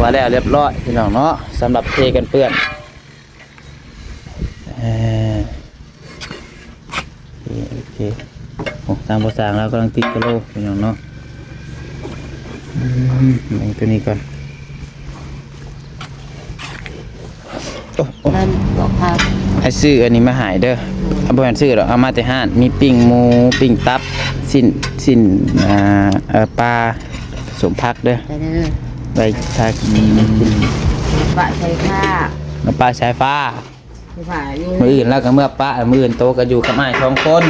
วแล้วเรียบร้อยพี่น้องเนาะสำหรับเทกันเปื้อนโอเคตามภาษาเรากำลังติดกระโหลกพี่น้องเนาะแบ่งตัวนี้ก่อนนั่นบอกครับให้ซื้ออันนี้มาหายเด้อเอาบ่แม่นซื้อหรอกเอามาแต่ห้านมีปิ้งหมูปิ้งตับสิ้นปลาสมพักเด้อไปทากินปะใช้ผ้าน้ำปลาสายฟ้ามืออื่นแล้วก็เมื่อป้ามืออื่นโตก็อยู่กับไม้2 คน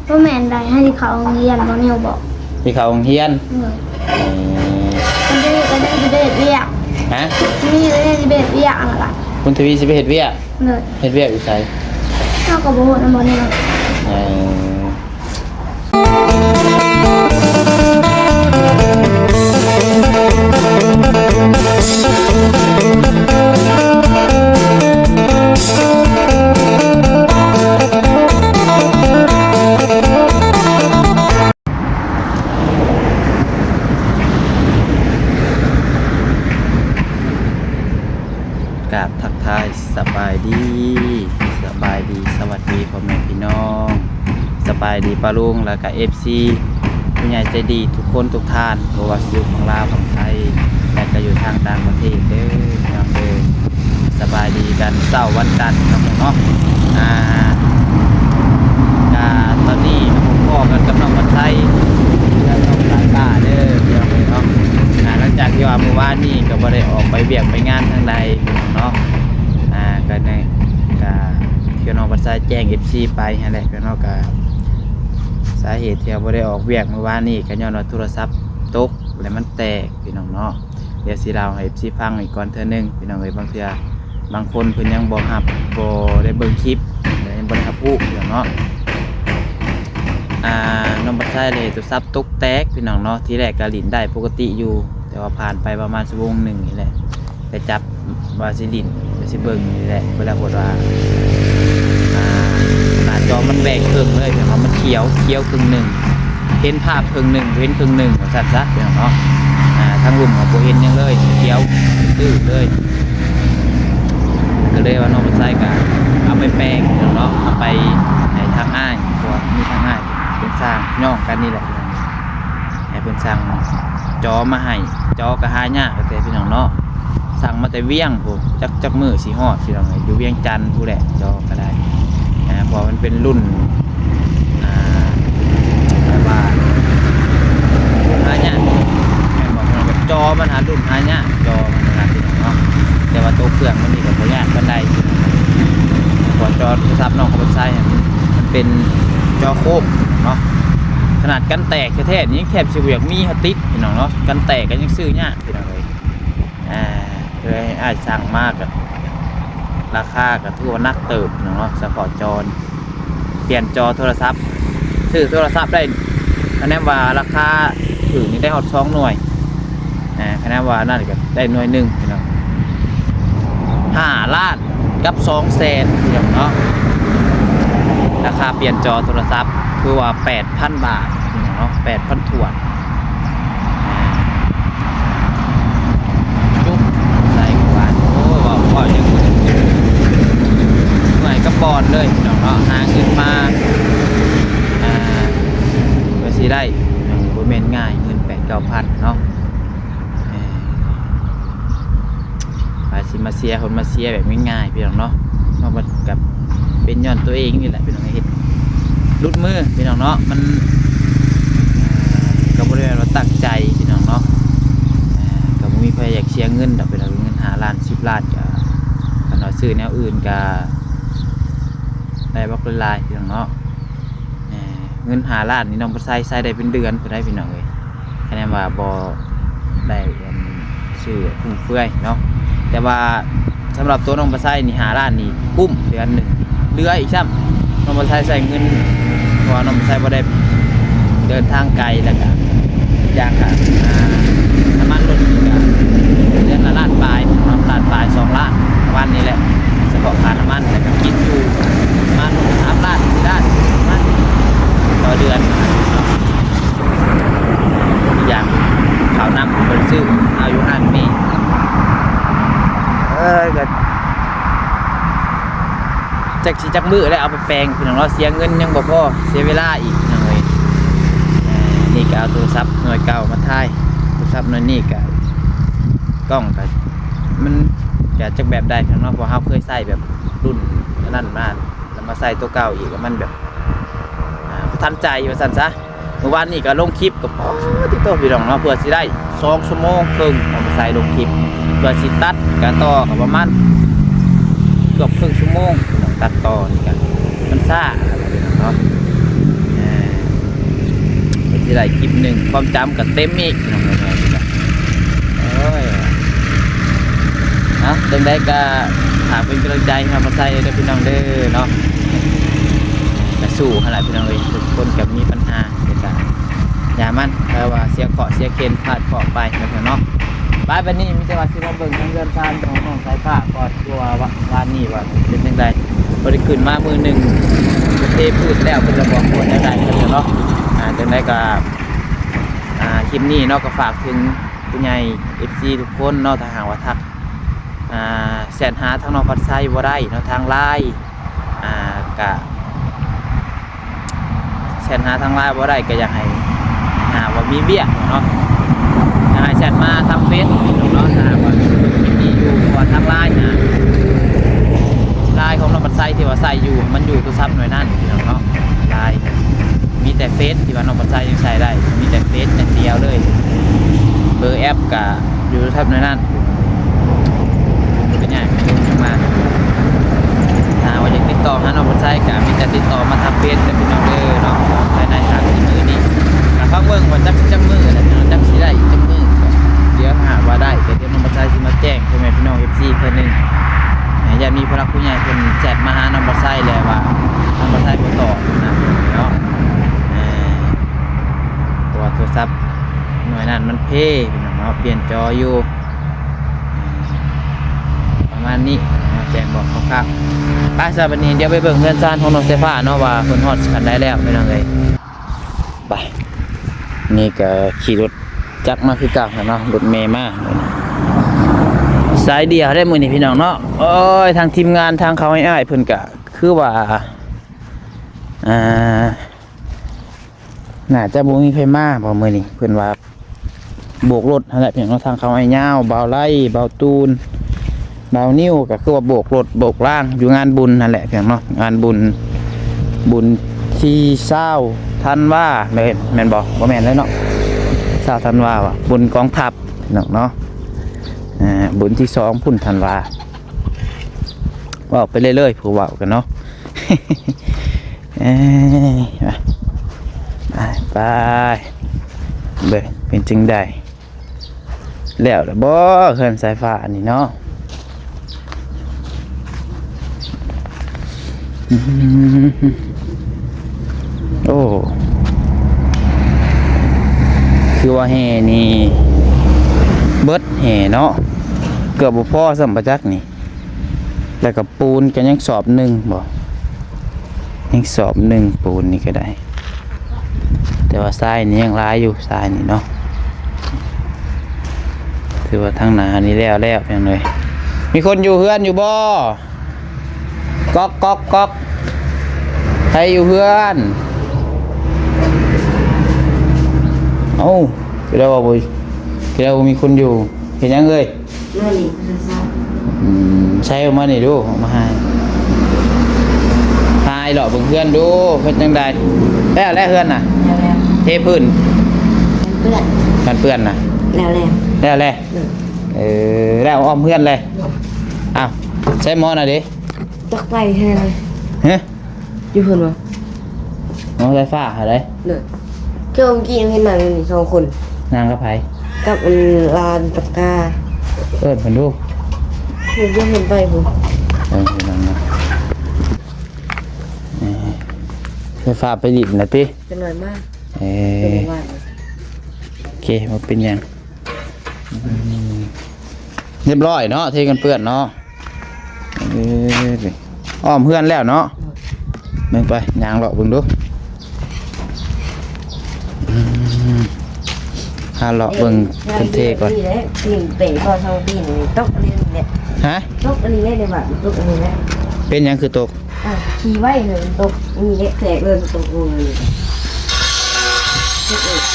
พ่อแม่นใดให้ที่เขาโรงเรียนบ่นิวบอกที่เขาโรงเรียนมันจะเบ็ดเรียกฮะนี่เลยจะเบ็ดเรียกอะไรคุณทวีสิไปเฮ็ดเวียกเลยเฮ็ดเวียกอยู่ไสเท่ากับบ่ฮู้นำบ่นิวกราบทักทายสบายดีสวัสดีพ่อแม่พี่น้องสบายดีป้าลุงแล้วก็ FC ผู้ใหญ่ใจดีทุกคนทุกท่านบ่ว่าอยู่ของลาวของไทยและก็อยู่ทางต่างประเทศเด้อพี่น้องเด้อสบายดีกันเช้าวันจันทร์ครับเนาะตอนนี้ผมพ่อกันกับน้องวันไทยเพื่อนน้องสายป้าเด้อพี่น้องเนาะหลังจากที่ว่าเมื่อวานนี้ก็บ่ได้ออกไปเวียกไปงานทางใดเนาะก็ในพี่น้องบัดซายแจ้ง FC ไปนั่นแหละพี่น้องก็สาเหตุที่บ่ได้ออกเวียกเมื่อวานนี้ก็ย้อนว่าโทรศัพท์ตกแล้วมันแตกพี่น้องเนาะเดี๋ยวสิเล่าให้ FC ฟังอีกก่อนเทื่อนึงพี่น้องเอ้ยบางคนเพิ่นยังบ่รับบ่ได้เบิ่งคลิปยังบ่ได้รับรู้พี่น้องเนาะน้องบัดซายเลยโทรศัพท์ตกแตกพี่น้องเนาะทีแรกก็ลิ้นได้ปกติอยู่แต่ว่าผ่านไปประมาณชั่วโมงนึงนี่แหละไปจับว่าสิลิ้นสิเบิ่งนี่แหละเวลาพูดว่าหน้าจอมันแบ่งครึ่งเลยแต่ว่ามันเขียวครึ่งหนึ่งเห็นภาพครึ่งหนึ่งเห็นครึ่งหนึ่งสัตว์ซะพี่น้องเนาะทางรุ่มของโบเห็นยังเลยเขียวตื้อเลยก็เลยว่าน้องมันใส่กันเอาไปแปลงเนาะเอาไปให้ทางอ้ายตัวมีทางอ้ายเป็นสร้างย่องกันนี่แหละให้เป็นสร้างจอมาให้จอกระหายากแต่พี่น้องเนาะสั่งมาแต่เวียงผมจักมือสีหอดพี่น้องอยู่เวียงจันทร์ผู้แหละจอก็ได้พอมันเป็นรุ่นว่าหายากแม่บอกแบบจอมันหารุ่นหายากจอมันขนาดพี่น้องเนาะแต่ว่าตัวเครื่องมันนี่กับตัวยากกันได้พอจอโทรศัพท์น้องเขาเป็นไส้มันเป็นจอโคบเนาะขนาดกันแตกแท้ๆนี้แคบเฉียบมีฮัตติดพี่น้องเนาะกันแตกกันยังซื้อยากพี่น้องเลยสั่งมากกับราคากับทั่วนักเติบเนาะสปอร์ตจอเปลี่ยนจอโทรศัพท์ซื้อโทรศัพท์ได้คะแนนว่าราคาถึงนี่ได้ฮอต2 หน่วยคะแนนว่าน่าจะได้หน่วย1พี่น้อง5 ล้านกับ200,000พี่น้องเนาะราคาเปลี่ยนจอโทรศัพท์คือว่า 8,000 บาทพี่น้องเนาะ 8,000 ถ้วนก็ยังหน่วยกระปอนเลยพี่น้องเนาะหาเงินมาเพื่อสิได้โบเมนง่ายเงิน8-9,000เนาะไปสิมาเสียคนมาเสียแบบง่ายๆพี่น้องเนาะมาบัดกับเป็นย้อนตัวเองนี่แหละพี่น้องเฮ็ดรุดมือพี่น้องเนาะมันก็บ่ได้ว่าตั้งใจพี่น้องเนาะก็บ่มีใครอยากเสียเงินดอกเป็นเงิน5 ล้าน10 ล้านก็ขนาดซื้อแนวอื่นก็ได้บักลายพี่น้องเนาะเงิน5 ล้านนี่น้องใส่ได้เป็นเดือนก็ได้พี่น้องเลยคะแนนว่าบ่ได้ซื้อฟุ่มเฟือยเนาะแต่ว่าสำหรับตัวน้องใส่นี่5 ล้านนี่กุ้มเดือนหนึ่งเหลืออีกซ้ำน้องใส่เงินเพราะน้องใส่บ่ได้เดินทางไกลแล้วก็อย่างค่ะน้ำมันรถอีกเดือนละ1 ล้านปลาย1 ล้านปลาย2 ล้านวันนี้แหละเฉพาะค่าน้ำมันแต่ก็กินอยู่มา3 ล้าน4 ล้านมันต่อเดือนอีกอย่างข้าวนำบริสุทธิ์อายุ5 ปี จักสิจักมือแล้วเอาไปแปลงพี่น้องเนาะเสียเงินยังบ่พอเสียเวลาอีกพี่น้องเอ้ยนี่ก็เอาโทรศัพท์หน่วยเก่ามาถ่ายโทรศัพท์หน่วยนี้ก็กล้องก็มันก็จักแบบใดพี่น้องเนาะเพราะเฮาเคยใช้แบบรุ่นนั้นมาแล้วมาใส่ตัวเก่าอีกแล้วมันแบบทันใจว่าซั่นซะเมื่อวานนี้ก็ลงคลิปกับที่โตพี่น้องเนาะเพื่อสิได้2 ชั่วโมงครึ่งเอาไปใส่ลงคลิปเพื่อสิตัดก็ต่อก็ประมาณเกือบครึ่งชั่วโมงตัดต่อนี่กันมันซ่าเนาะเป็นสิได้คลิปหนึ่งความจำก็เต็มอีกน้องๆโอ้ยจังได้ก็ฝากเป็นกำลังใจให้มาใส่เด้อพี่น้องเด้อเนาะก็สู้ขนาดพี่น้องเอ้ยทุกคนก็มีปัญหาในการอย่ามันแปลว่าเสียเกาะเสียเคนพลาดเกาะไปเนาะบ้านนี้มีแต่ว่าสิมาเบิ่งทางเดินทางของน้องสายฟ้าก่อนตัววานนี้ว่าเป็นจังไดบ่ได้ขึ้นมามือหนึงเทพืชแล้วเพิ่นจะบอกคนจังไดเนาะจังไดก็คลิปนี้เนาะก็ฝากถึงผู้ใหญ่ FC ทุกคนเนาะถ้าหากว่าทักแสนหาทางน้องพัดไซบ่ได้เนาะทางไลน์ก็แสนหาทางไลน์บ่ได้ก็อยากให้ว่ามีเวียกเนาะอยากให้แชทมาทางเฟซเนาะถ้าว่ามีอยู่ว่าทางไลน์ไลน์ของน้องพัดไซที่ว่าใส่อยู่มันอยู่โทรศัพท์หน่วยนั้นเนาะไลน์มีแต่เฟซที่ว่าน้องพัดไซยังใช้ได้มีแต่เฟซอย่างเดียวเลยเบอร์แอปก็อยู่โทรศัพท์หน่วยนั้นเป็นอย่างมาว่าอยากติดต่อหาน้องพัดไซก็มีแต่ติดต่อมาทางเฟซแต่พี่น้องเด้อเนาะภายใน3-4 มื้อนี้ฟังเบิ่งว่าจักมือแล้วจักสิได้จักมือเดี๋ยวหาว่าได้แต่เดี๋ยวน้องบัดไซสิมาแจ้งพ่อแม่พี่น้อง FC เพิ่นนึงอย่ามีผู้รักผู้ใหญ่เพิ่นแชทมาหาน้องบัดไซแล้วว่าน้องบัดไซบ่ตอบนะเนาะตัวโทรศัพท์หน่วยนั้นมันเพ่พี่น้องเนาะเปลี่ยนจออยู่ประมาณนี้แจ้งบอกคร่าวๆไปซะบัดนี้เดี๋ยวไปเบิ่งเรือนจานของน้องเสฟ้าเนาะว่าเพิ่นฮอดกันได้แล้วพี่น้องเอ้ยไปนี่ก็ขี่รถจักรมาคือเก่าเนาะรถเมล์มาสายเดียวได้มื้อนี้พี่น้องเนาะโอ้ยทางทีมงานทางเขาให้อ้ายเพิ่นก็คือว่าน่าจะบ่มีไผมาบ่มื้อนี้เพิ่นว่าโบกรถนั่นแหละพี่น้องทางเขาให้ยาวเบาไล่เบาตูนเบานิ้วก็คือว่าโบกรถโบกล่างอยู่งานบุญนั่นแหละพี่น้องเนาะงานบุญที่20ธันวาแม่นบ่แม่นเลยเนาะ20ธันวาว่ะบุญกองทัพเนาะบุญที่2พุ่นธันวาว่าไปเรื่อยๆผู้ว่ากันเนาะ ไปเบิ่งเป็นจังได๋แล้วล่ะบ่เคลื่อนสายฟ้าอันนี้เนาะโอ้คือว่าแห่นี่เบิดแห่เนาะเกือบบ่พอสำประจักษ์นี่แล้วก็ปูนก็ยังสอบ1บ่ยังสอบ1ปูนนี่ก็ได้แต่ว่าทรายนี่ยังหลายอยู่ทรายนี่เนาะถือว่าทางหน้านี่แล้วเพียงเลยมีคนอยู่เฮือนอยู่บ่ก๊อกใครอยู่เฮือนเอ้าคือเราบ่คือเรามีคนอยู่เห็นยังเอ้ยนั่นนี่คือซ่าใช้ออกมานี่ดูออกมาให้ทายหล่อเบิ่งเพื่อนดูเพิ่นจังได๋แล้วเฮือนน่ะแล้วเทพื้นเพื่อนกันเปื้อนน่ะแล้วแล้วอ้อมเพื่อนเลยอ้าวใช้หมอน่ะดิตักไปแท้เลยฮะอยู่เพิ่นบ่น้องไฟฟ้าหาได้เลยเมื่อกี้ยังเห็นนางอยู่2คนนางกับไผกับลานตะกาเพิ่นดูเพิ่นเห็นไปพุ่นนั่นนะไฟฟ้าไปดิบน่ะติเป็นหน่อยมากโอเคบ่เป็นหยังเรียบร้อยเนาะเทกันเปื้อนเนาะอ้อมเพื่อนแล้วเนาะเบิ่งไปยางเลาะเบิ่งดูหาเลาะเบิ่งเพิ่นเทก่อนนี่เป๋บ่ทางปีนี่ตกอันนี้แหละฮะตกอันนี้ได้บ่ตกอันนี้แหละเป็นหยังคือตก ขี่ไว้เลยตกมีเล็กแตกเลยตกลงเลย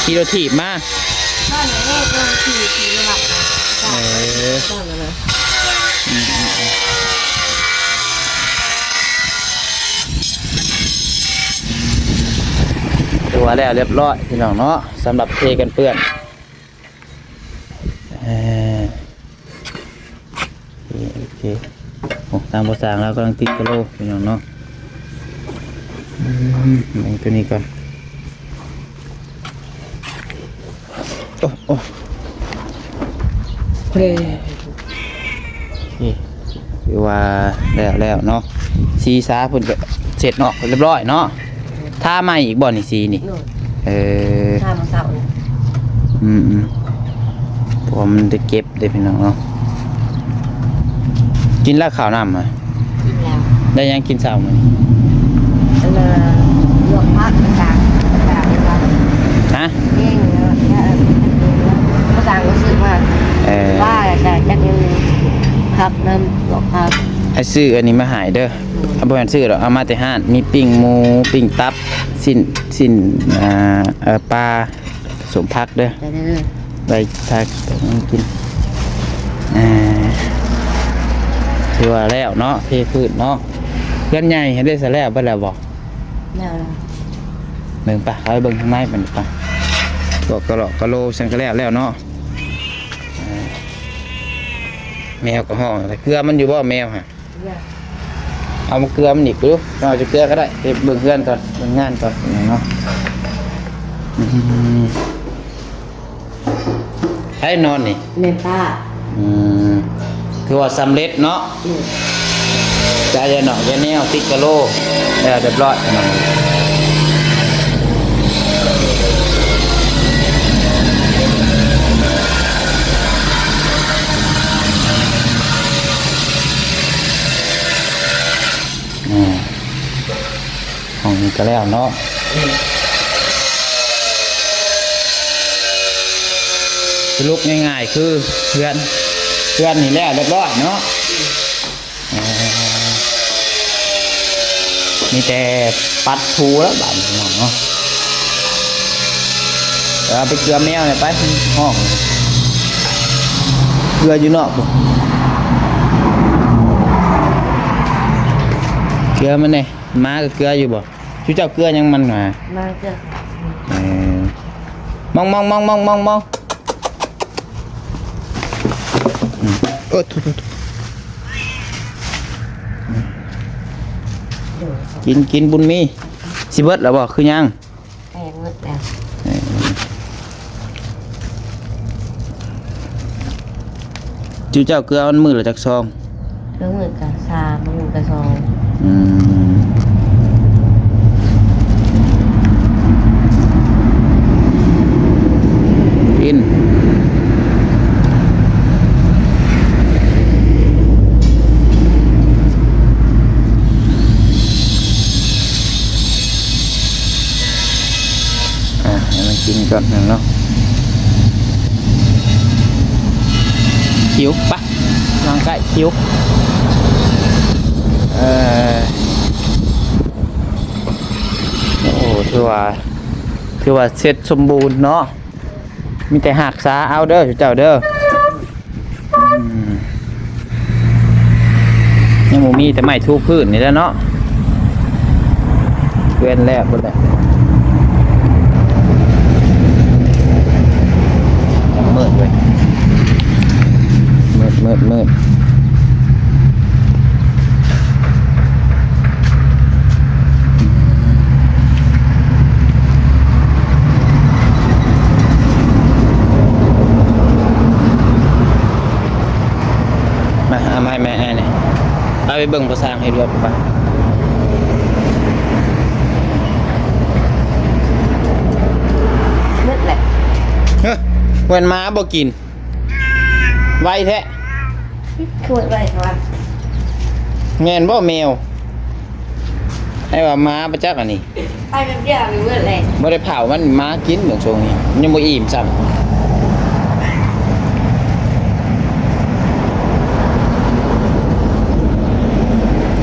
ขี่รถถีบมา บ้านแม่ก็ขี่หลับนะ เออ บ้านนะ ตัวแล้วเรียบร้อยพี่น้องเนาะสำหรับเทกันเปื้อนโอเคโอ้ตามภาษาเรากำลังติดกระโหลกพี่น้องเนาะแบ่งตัวนี้ก่อนโอ้เฮ้ยคือว่าแล้วเนาะซีซาพุ่นก็เสร็จเนาะเรียบร้อยเนาะท่าใหม่อีกบ่อนี่ซีนี่ข้ามาเสา เพราะมันจะเก็บได้พี่น้องเนาะกินแล้วข้าวน้ำอ่ะ กินแล้ว ได้ยังกินเช้ามั้ย อันน่ะลวกผักต่างๆครับ ฮะ เองแล้วภาษาก็ซื้อมาว่าแต่จักยังผักน้ำลวกผัก ไอ้ซื้ออันนี้มาหายเด้อเอาบ่แม่นซื้อหรอกเอามาแต่ห้านมีปิ้งหมูปิ้งตับสิ้นปลาสมพักเด้อ แต่เด้อ ไปทักกินถือว่าแล้วเนาะเทพืชเนาะเพื่อนใหญ่เห็นได้ซะแล้วบ่แล้วบ่ แล้ว เบิ่งปะเอาไปเบิ่งข้างในมันปะบอกกะหลอกกะโลฉันก็แล้วเนาะแมวก็ห้องแต่เกลือมันอยู่บ่แมวฮะเอามาเกลือมันอีกดูเราจะเกลือก็ได้ไปเบิ่งเพื่อนก่อนเบิ่งงานก่อนเนาะให้นอนนี่ เมนป้า คือว่าสำเร็จเนาะใจเย็นเนาะยาแนวติดกะโลแล้วเรียบร้อยเนาะห้องนี้ก็แล้วเนาะสรุปง่ายๆคือเพื่อนนี่แล้วเรียบร้อยเนาะมีแต่ปัดทูแล้วบ้านเนาะเอาไปเกลือแมวเนี่ยไปห้องเกลืออยู่นอกเกลือมันเนี่ยม้าก็เกลืออยู่บ่ชูเจ้าเกลือยังมันมาเจ้มองโอ้ทุกินบุญมีสิเบิดแล้วบ่คือยังแพงหมดแล้ว จูเจ้าเกลือมันมือหรือจักซอง เรื่องมือกับซามือกับซอง กินให้มันกินก่อนหนึ่งเนาะคิ้วปะลองใกล้คิ้วโอ้ถือว่าเสร็จสมบูรณ์เนาะมีแต่หักษาเอาเด้อเจ้าเด้อยังบ่มีแต่ไม้ทูพื้นนี่แหล้วเนาะเว้นแล้วพุ่นแหละมืดเว้ยมืดมาเอาไม้แม่เนี่ยเอาไปเบิ่งภาษาให้ด้วยป่ะมืดแหละ เว้นม้าบ่กินไวแท้ คืออะไรครับ แม่นบ่แมวไอ้ว่าม้าประจักอันนี้ ไปแบบเดียวมีมืดเลย บ่ได้เผามันม้ากินเหมือนช่วงนี้ยังบ่อิ่มซ้ำ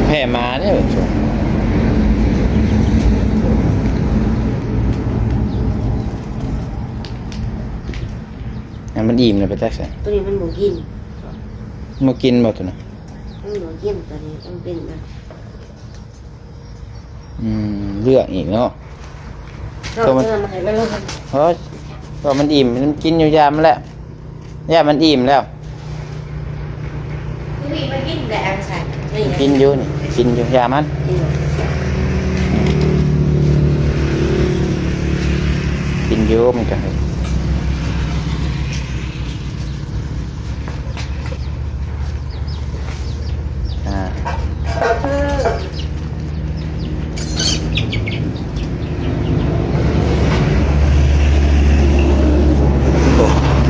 แพ้ม้าเนี่ยเหมือนช่วง มันอิ่มเลยไปจักซั่น ตัวนี้มันบ่กิน มากินบ่ตัวน่ะ มันบ่กินตัวนี้ต้องเป็นนะ เลือกอีกเนาะ ตัวมันมาให้มันลง เพราะว่ามันอิ่มมันกินอยู่ยามมันแล้วยามมันอิ่มแล้ว นี่มันกินแต่อันใส่นี่ กินอยู่นี่กินอยู่ยามมันกินอยู่มันก็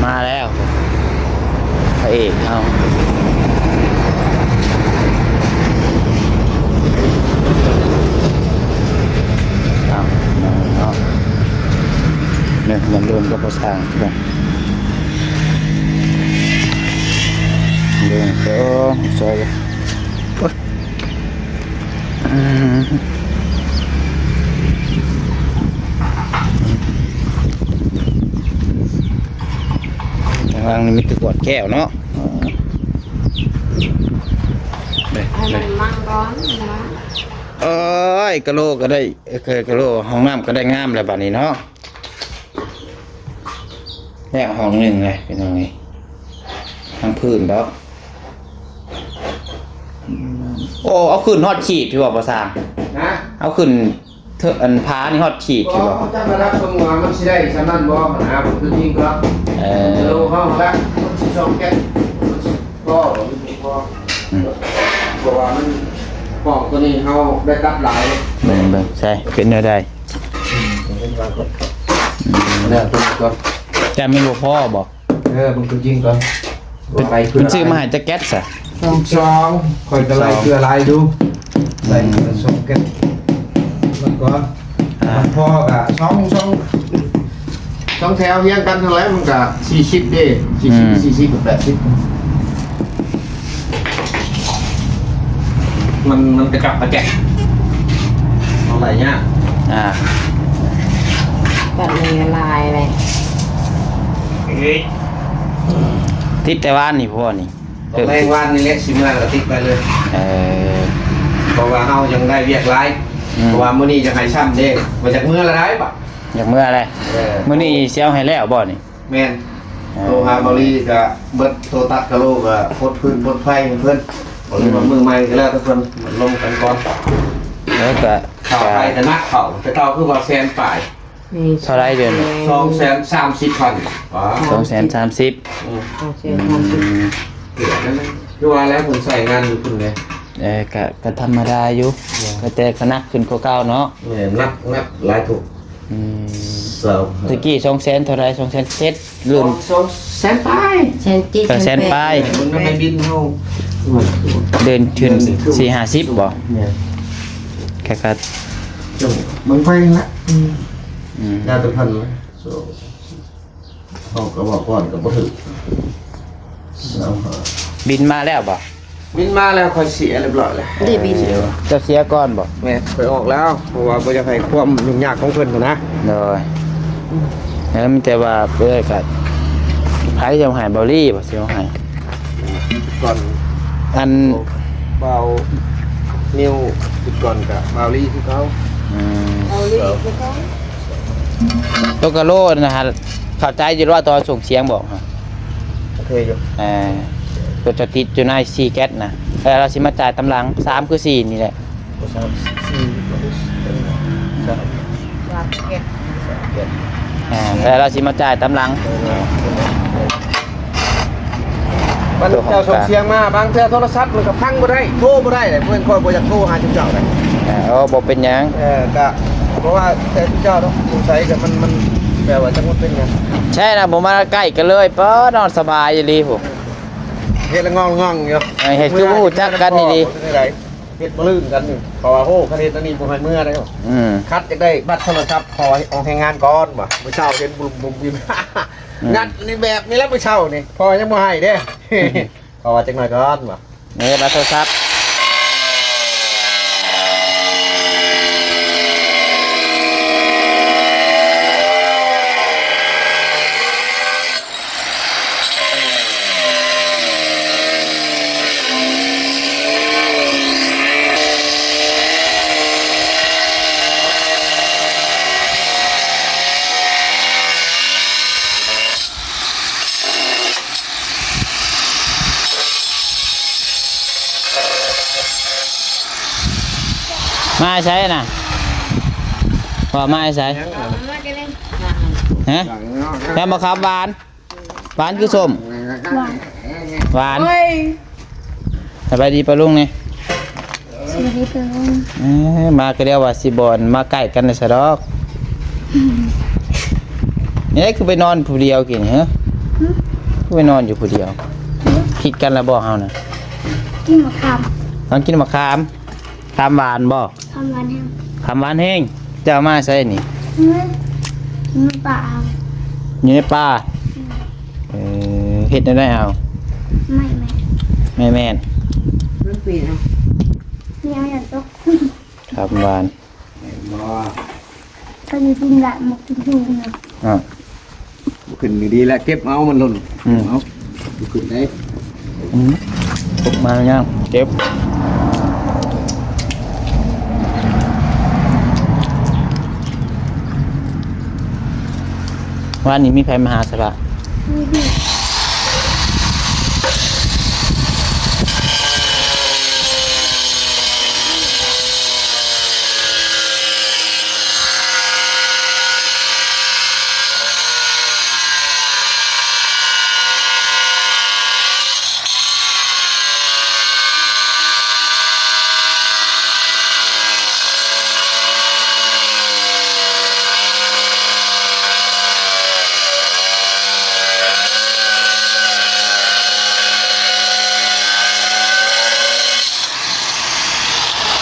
มาแล้วพระเอกเอาเนี่ยมันรวมกับภาษาครับเรื่องเดี๋ยวซอยทางล่างนี่มีตะกวดแก้วเนาะให้มันมั่งร้อนนะ เอ้ยกะโลก็ได้เคยกะโลห้องน้ำก็ได้งามแล้วบัดนี้เนาะแล้วห้องหนึ่งเลยเป็นยังไงทั้งพื้นแล้วโอ้เอาขึ้นฮอดขีดที่บอกภาษา นะ เอาขึ้นเถอะอันพานี่ฮอดขีด ก็ ที่บอก จะมารับตรงว่ามันสิได้สำนันบ่นะผมคือจริงครับโลเข้าละมันสิ2แก๊สก็เพราะว่ามันกล่องตัวนี้เฮาได้ตัดหลาย เบิ่งใช่เป็นอะไร เนี่ยตัวนี้ก็ จะไม่รู้พ่อบอก มันคือจริงก่อนไปคื มันซื้อมาให้จะแก๊สอะ 2คอยจะไล่คืออะไรดูใส่2แก๊สมันก็พอก็2แถวเรียงกันเท่าไหร่มันก็40เด้40กับ80มันกระจับกระแจกอะไรเงี้ย แบบในลายเลย ทิศแต่ว่านนี่พ่อนี่ ตอนแรกวันนี้เล็กสิมาก็ติดไปเลย เออ เพราะว่าเฮายังได้เรียกร้ายเพราะว่ามื้อนี้จะให้ช้ำเด้มาจากเมื่อละได้ปะ อยากเมื่ออะไรมื้อนี้เสียวให้แล้วบ่นี่ แม่นโทรหาบริก็เบิดโทรตัดกะโลก็พดพื้นพดไฟให้เพิ่นบ่รู้ว่ามือใหม่ก็แล้วแต่เพิ่นลงกันก่อน แล้วก็ เข้าไปแต่นักเข้าแต่เก่าคือว่าแสนปลาย เท่าไรเดือน 230,000ว้า 230 เกือบนั้นคือว่าแล้วเพิ่นใส่งานอยู่เพิ่นเลย ก็ธรรมดาอยู่ก็แต่ก็นักขึ้นกว่าเก่าเนาะ เนี่ยนับหลายถูกเสิร์ฟ ตะกี้200,000เท่าไร200,007รุ่น แสนปลาย เซนจิ ก็แสนปลาย มันก็ไม่บินเฮา เดินขึ้น4-50บ่ เนี่ย แค่ก็ จังมันไปละยาตัวพันละเขาก็บอกก่อนก็บ่ถึกบินมาแล้วบ่ บินมาแล้วค่อยเสียเรียบร้อยแล้ว ได้บิน จะเสียก่อนบ่ แม่ไปออกแล้วเพราะว่าบ่จะให้ความยุ่งยากของเพิ่นนะ เลยแล้วมีแต่ว่าเพื่อกัดไผ่จะหายเบอรี่บ่เสียวหาย ก่อน อัน เบานิ้วจุดก่อนกับบาลี่ที่เขา เอาเลยก็ต้อง ตัวกะโลนะฮะเข้าใจอยู่ว่าตอนส่งเสียงบอกฮะ โอเคอยู่ ตัวจะติดอยู่ใน4แก๊สนะแล้วเราสิมาจ่ายตำหลัง3คือ4นี่แหละ วางเก็บ แล้วเราสิมาจ่ายตำหลัง มันเจ้าส่งเสียงมาบางเทื่อโทรศัพท์มันก็พังบ่ได้โทรบ่ได้เลยเพิ่นคอยบ่อยากโทรหาเจ้าได้ บ่เป็นหยัง ก็เพราะว่าแต่เจ้าเนาะสงสัยกับมันแปลว่าจังว่าเป็นหยัง ใช่นะผมมาใกล้กันเลยป้อนอนสบายอยู่ดีผม เฮ็ดละงองอยู่ เฮ็ดคือบ่รู้จักกันนี่ดิ เฮ็ดบ่ลื่นกันนี่เพราะว่าโหคันเฮ็ดอันนี้บ่ให้เมื่อได้บ่ คัดจะได้บัตรโทรศัพท์ขอออกให้งานก่อนบ่มื้อเช้าเห็นบุ่มยิ้ม งัดในแบบนี้แล้วมื้อเช้านี่พอยังบ่ให้เด้ เพราะว่าจังหน่อยก่อนบ่ นี่มาโทรศัพท์ ใช้น่ะพ่อมาใช้ฮะแล้วมาครับหวานหวานคือส้มหวานสบายดีปะลุงนี่ สวัสดีเพื่อน มาก็เรียกว่าสิบอนมาใกล้กันเลยสะดอกนี่คือไปนอนผู้เดียวกินเหรอไปนอนอยู่ผู้เดียวคิดกันแล้วบ่เฮาน่ะ กินมะขาม ตอนกินมะขามขามหวานบ่ ทำวันแห้ง ขามหวานแห้งจะเอามาใส่นี่ มันป่า อยู่ในป่าเฮ็ดได้เอา ไม่แม่ แม่น มันปีน เนี่ยไม่อยากตก ขามหวาน ก็มีกินละหมกกินทูนะ อ่ะ ขึ้นดีๆแล้วเก็บเอามันหล่นเอาขึ้นได้ ปลุกมาแล้วยังเก็บวันนี้มีใครมาหาสระ มีดี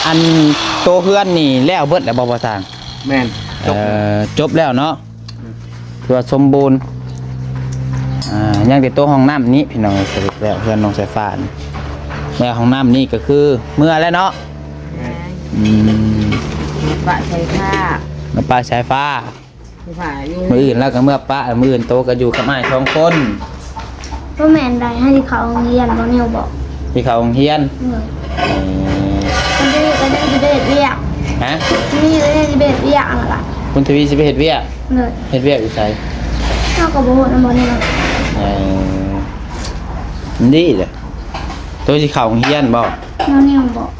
อันโตเพื่อนนี่แล้วเบิดแล้วบ่บ่ทาง แม่นจบ จบแล้วเนาะถือว่าสมบูรณ์ยังแต่ตัวห้องน้ำนี้พี่น้องสรุปแล้วเพื่อนน้องสายฟ้านี่แล้วห้องน้ำนี่ก็คือเมื่อแล้วเนาะปะใส่ผ้า เมื่อป้าสายฟ้า ผ้าอยู่ มืออื่นแล้วก็เมื่อป้ามืออื่นโตก็อยู่กับอ้ายสองคน ก็แมนใดให้ที่เขาเรียนเขาเนี่ยบอก ที่เขาโรงเรียน เลยก็ได้เรียก ฮะ นี่ได้เรียกอะไร คุณทวีสิไปเฮ็ดเวียก เลย เฮ็ดเวียกอยู่ไส เท่ากับโบนะบอนี่นะ นี่แหละตัวสิเข้าโรงเรียนบ่ น้องนิวบอก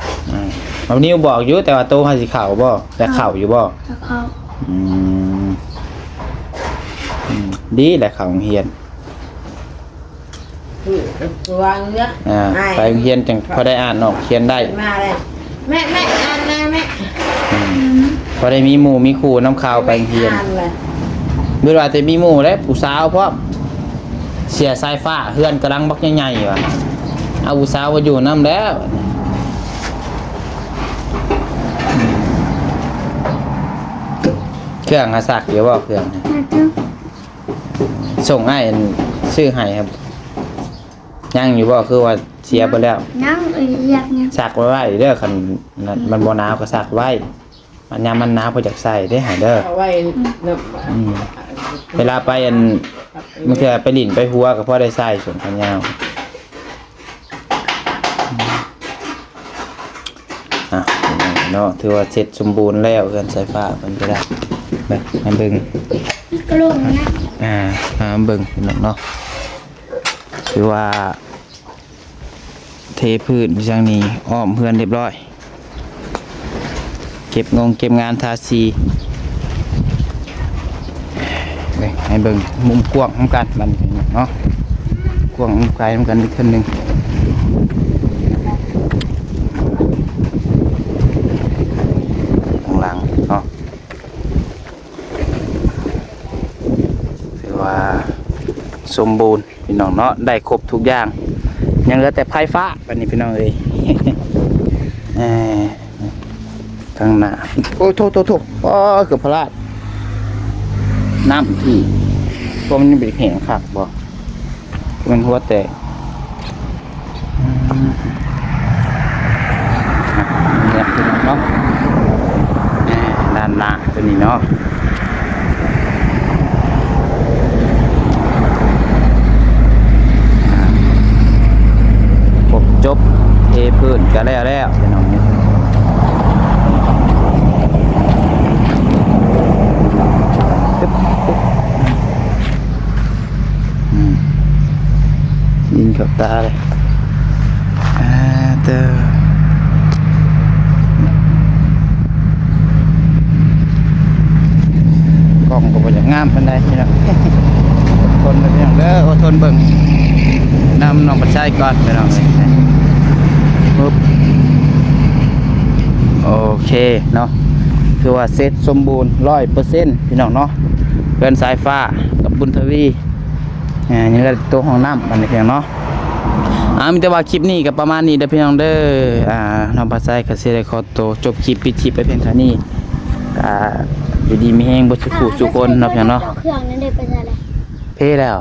เอานิ้วบอกอยู่แต่ว่าโตให้สิเข้าบ่แต่เข้าอยู่บ่ แล้วเขา อืมดีแหละเข้าโรงเรียน วางเนื้อ ไปโรงเรียนจังพอได้อ่านออกเขียนได้ มาเลยแม่อ่านนะแม่ พอได้มีหมู่มีครูนำข่าวไปโรงเรียน เลย เมื่อว่าจะมีหมู่และผู้สาวพร้อมเสียสายฟ้าเฮือนกำลังบักใหญ่ๆว่ะเอาผู้สาวมาอยู่นำแล้วเครื่องหาสักเดี๋ยวบ่เครื่อง น่าจะ ส่งให้ซื้อให้ครับยังอยู่บ่คือว่าเสียไปแล้ว นั่งเรียกเนี่ย ซักไว้เด้อคันมันบ่หนาวก็ซักไว้มันยามมันหนาวบ่อยากใส่ได้หาเด้อ เอาไว้ เวลาไปมันคือไปลิ้นไปหัวก็พอได้ใส่ส่วนขายาวเนาะถือว่าเสร็จสมบูรณ์แล้วเกินสายฟ้ามันก็ได้ไปให้เบิ่ง กระโหลกนะ เบิ่งเนาะถือว่าเทพื้นจังนี้อ้อมเพื่อนเรียบร้อยเก็บงานทาสีให้เบิ่งมุมกว้างของกันมันเนาะกว้างมุมไกลของกันอีกคนหนึ่งข้างหลังเนาะถือว่าสมบูรณ์พี่น้องเนาะได้ครบทุกอย่างยังเหลือแต่ไฟฟ้าวันนี้พี่น้องเอ้ย ข้างหน้าโอ้โทษอ๋อเกือบพลาดน้ำที่พวกมันเป็นแห้งคักบ่มันหัวแตกเนี่ยพี่น้องเนาะด้านหน้าตัวนี้เนาะจบเทพื้นก็แล้วพี่น้องนี่ยิงกับตาเลย องก็บ่อยากงามปานใดพี่น้องอดทนพี่น้องเด้ออดทนเบิ่งนำน้องปัจจัยก่อนพี่น้องปึ๊บโอเคเนาะคือว่าเสร็จสมบูรณ์ 100% พี่น้องเนาะเรือนสายฟ้ากับบุญทวีนี่ก็ตัวห้องน้ำอันนี้พี่น้องเนาะมีแต่ว่าคลิปนี้ก็ประมาณนี้เด้อพี่น้องเด้อน้องปัจจัยก็สิได้ขอตัวจบคลิปปิดคลิปไปเพียงเท่านี้ก็อยู่ดีมีแฮงบ่สุขสุคนเนาะพี่น้องเนาะ เครื่องนั้นได้ไปซะแล้ว เพ่แล้ว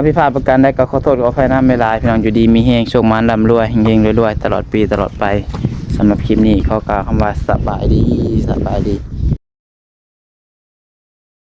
พี่พาประกันได้ก็ขอโทษขออภัยน้ำไม่ลายพี่น้องอยู่ดีมีแฮงโชคมันร่ำรวยเฮงๆรวยๆตลอดปีตลอดไปสำหรับคลิปนี้เขากล่าวคำว่าสบายดี